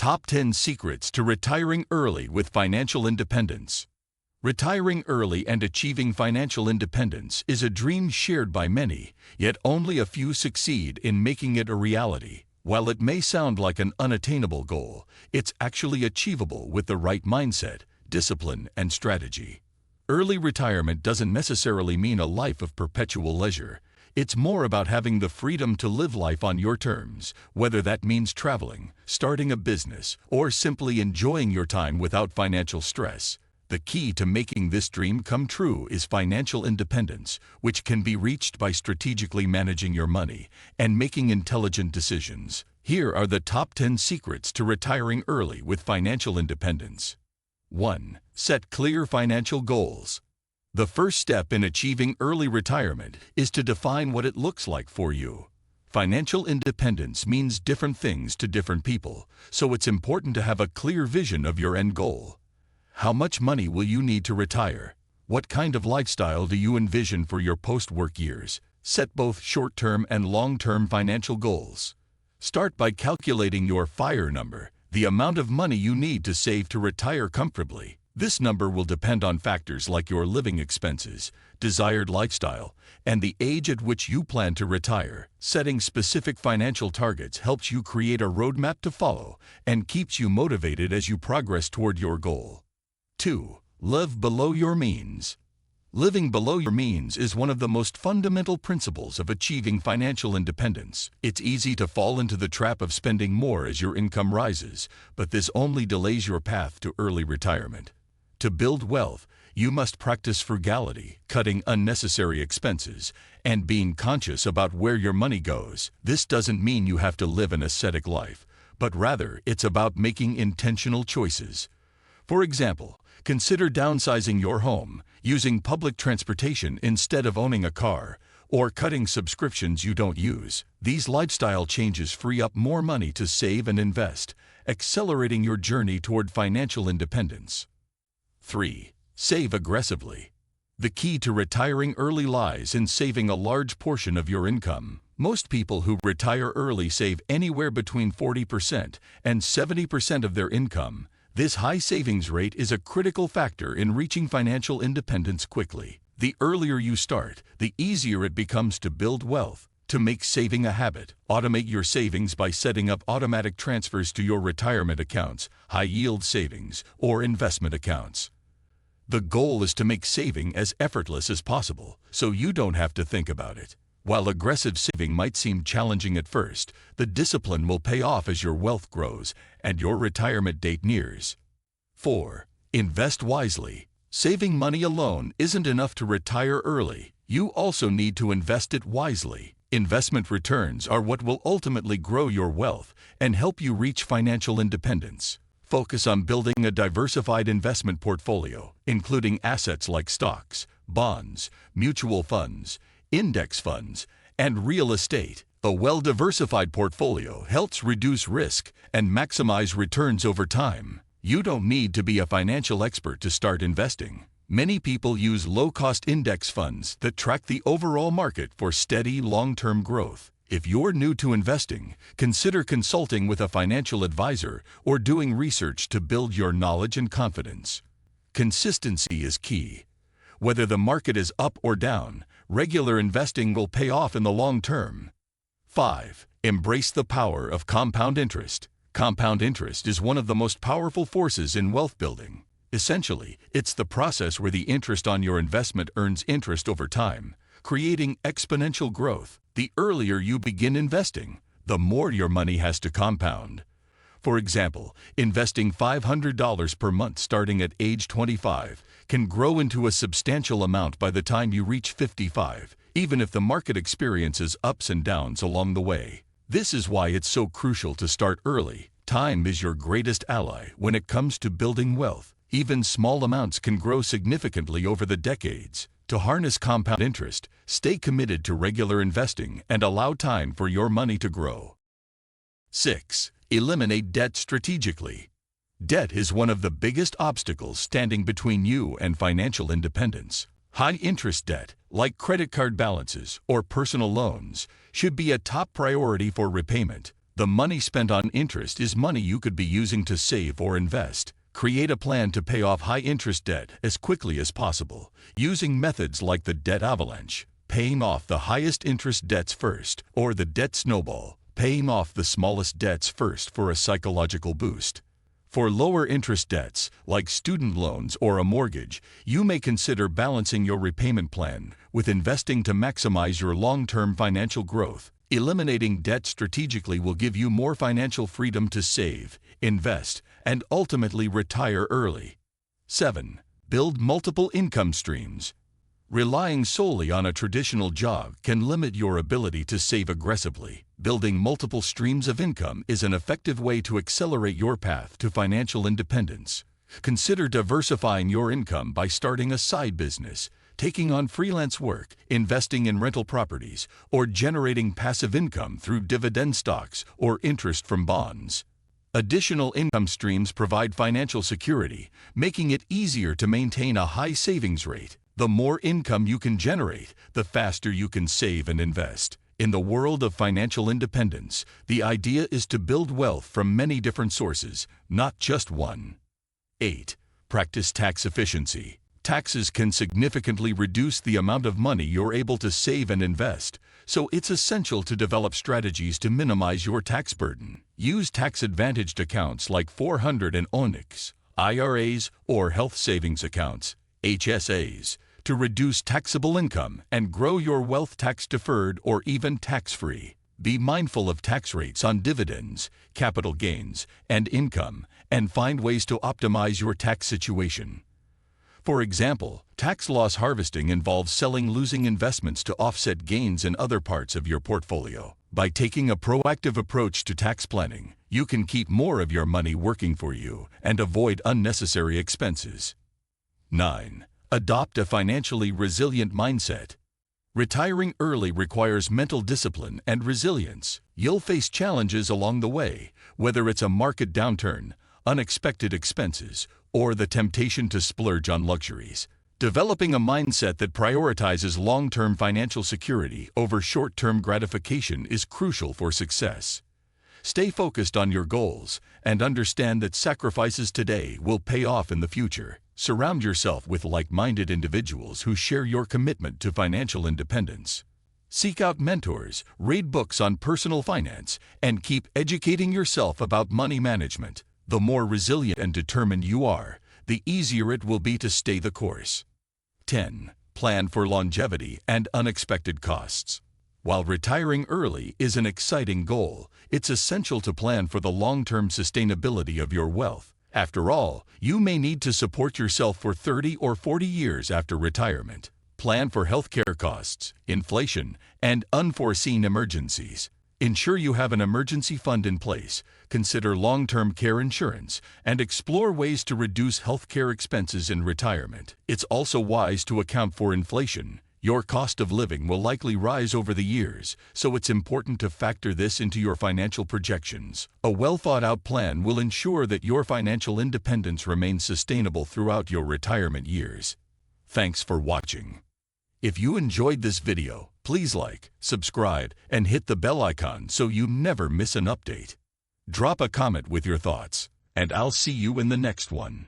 Top 10 Secrets to Retiring Early with Financial Independence. Retiring early and achieving financial independence is a dream shared by many, yet only a few succeed in making it a reality. While it may sound like an unattainable goal, it's actually achievable with the right mindset, discipline, and strategy. Early retirement doesn't necessarily mean a life of perpetual leisure. It's more about having the freedom to live life on your terms, whether that means traveling, starting a business, or simply enjoying your time without financial stress. The key to making this dream come true is financial independence, which can be reached by strategically managing your money and making intelligent decisions. Here are the top 10 secrets to retiring early with financial independence. 1. Set clear financial goals. The first step in achieving early retirement is to define what it looks like for you. Financial independence means different things to different people, so it's important to have a clear vision of your end goal. How much money will you need to retire? What kind of lifestyle do you envision for your post-work years? Set both short-term and long-term financial goals. Start by calculating your FIRE number, the amount of money you need to save to retire comfortably. This number will depend on factors like your living expenses, desired lifestyle, and the age at which you plan to retire. Setting specific financial targets helps you create a roadmap to follow and keeps you motivated as you progress toward your goal. 2. Live below your means. Living below your means is one of the most fundamental principles of achieving financial independence. It's easy to fall into the trap of spending more as your income rises, but this only delays your path to early retirement. To build wealth, you must practice frugality, cutting unnecessary expenses, and being conscious about where your money goes. This doesn't mean you have to live an ascetic life, but rather it's about making intentional choices. For example, consider downsizing your home, using public transportation instead of owning a car, or cutting subscriptions you don't use. These lifestyle changes free up more money to save and invest, accelerating your journey toward financial independence. 3. Save aggressively. The key to retiring early lies in saving a large portion of your income. Most people who retire early save anywhere between 40% and 70% of their income. This high savings rate is a critical factor in reaching financial independence quickly. The earlier you start, the easier it becomes to build wealth. To make saving a habit, automate your savings by setting up automatic transfers to your retirement accounts, high-yield savings, or investment accounts. The goal is to make saving as effortless as possible, so you don't have to think about it. While aggressive saving might seem challenging at first, the discipline will pay off as your wealth grows and your retirement date nears. 4. Invest wisely. Saving money alone isn't enough to retire early. You also need to invest it wisely. Investment returns are what will ultimately grow your wealth and help you reach financial independence. Focus on building a diversified investment portfolio, including assets like stocks, bonds, mutual funds, index funds, and real estate. A well-diversified portfolio helps reduce risk and maximize returns over time. You don't need to be a financial expert to start investing. Many people use low-cost index funds that track the overall market for steady, long-term growth. If you're new to investing, consider consulting with a financial advisor or doing research to build your knowledge and confidence. Consistency is key. Whether the market is up or down, regular investing will pay off in the long term. 5. Embrace the power of compound interest. Compound interest is one of the most powerful forces in wealth building. Essentially, it's the process where the interest on your investment earns interest over time, creating exponential growth. The earlier you begin investing, the more your money has to compound. For example, investing $500 per month starting at age 25 can grow into a substantial amount by the time you reach 55, even if the market experiences ups and downs along the way. This is why it's so crucial to start early. Time is your greatest ally when it comes to building wealth. Even small amounts can grow significantly over the decades. To harness compound interest, stay committed to regular investing and allow time for your money to grow. 6. Eliminate debt strategically. Debt is one of the biggest obstacles standing between you and financial independence. High-interest debt, like credit card balances or personal loans, should be a top priority for repayment. The money spent on interest is money you could be using to save or invest. Create a plan to pay off high-interest debt as quickly as possible, using methods like the debt avalanche, paying off the highest interest debts first, or the debt snowball, paying off the smallest debts first for a psychological boost. For lower interest debts, like student loans or a mortgage, you may consider balancing your repayment plan with investing to maximize your long-term financial growth. Eliminating debt strategically will give you more financial freedom to save, invest, and ultimately retire early. 7. Build multiple income streams. Relying solely on a traditional job can limit your ability to save aggressively. Building multiple streams of income is an effective way to accelerate your path to financial independence. Consider diversifying your income by starting a side business, taking on freelance work, investing in rental properties, or generating passive income through dividend stocks or interest from bonds. Additional income streams provide financial security, making it easier to maintain a high savings rate. The more income you can generate, the faster you can save and invest. In the world of financial independence, the idea is to build wealth from many different sources, not just one. 8. Practice tax efficiency. Taxes can significantly reduce the amount of money you're able to save and invest, so it's essential to develop strategies to minimize your tax burden. Use tax-advantaged accounts like 400 and Onyx, IRAs, or health savings accounts, HSAs, to reduce taxable income and grow your wealth tax-deferred or even tax-free. Be mindful of tax rates on dividends, capital gains, and income, and find ways to optimize your tax situation. For example, tax loss harvesting involves selling losing investments to offset gains in other parts of your portfolio. By taking a proactive approach to tax planning, you can keep more of your money working for you and avoid unnecessary expenses. 9. Adopt a financially resilient mindset. Retiring early requires mental discipline and resilience. You'll face challenges along the way, whether it's a market downturn, unexpected expenses, or the temptation to splurge on luxuries. Developing a mindset that prioritizes long-term financial security over short-term gratification is crucial for success. Stay focused on your goals and understand that sacrifices today will pay off in the future. Surround yourself with like-minded individuals who share your commitment to financial independence. Seek out mentors, read books on personal finance, and keep educating yourself about money management. The more resilient and determined you are, the easier it will be to stay the course. 10. Plan for longevity and unexpected costs. While retiring early is an exciting goal, it's essential to plan for the long-term sustainability of your wealth. After all, you may need to support yourself for 30 or 40 years after retirement. Plan for healthcare costs, inflation, and unforeseen emergencies. Ensure you have an emergency fund in place, consider long-term care insurance, and explore ways to reduce healthcare expenses in retirement. It's also wise to account for inflation. Your cost of living will likely rise over the years, so it's important to factor this into your financial projections. A well-thought-out plan will ensure that your financial independence remains sustainable throughout your retirement years. Thanks for watching. If you enjoyed this video, please like, subscribe, and hit the bell icon so you never miss an update. Drop a comment with your thoughts, and I'll see you in the next one.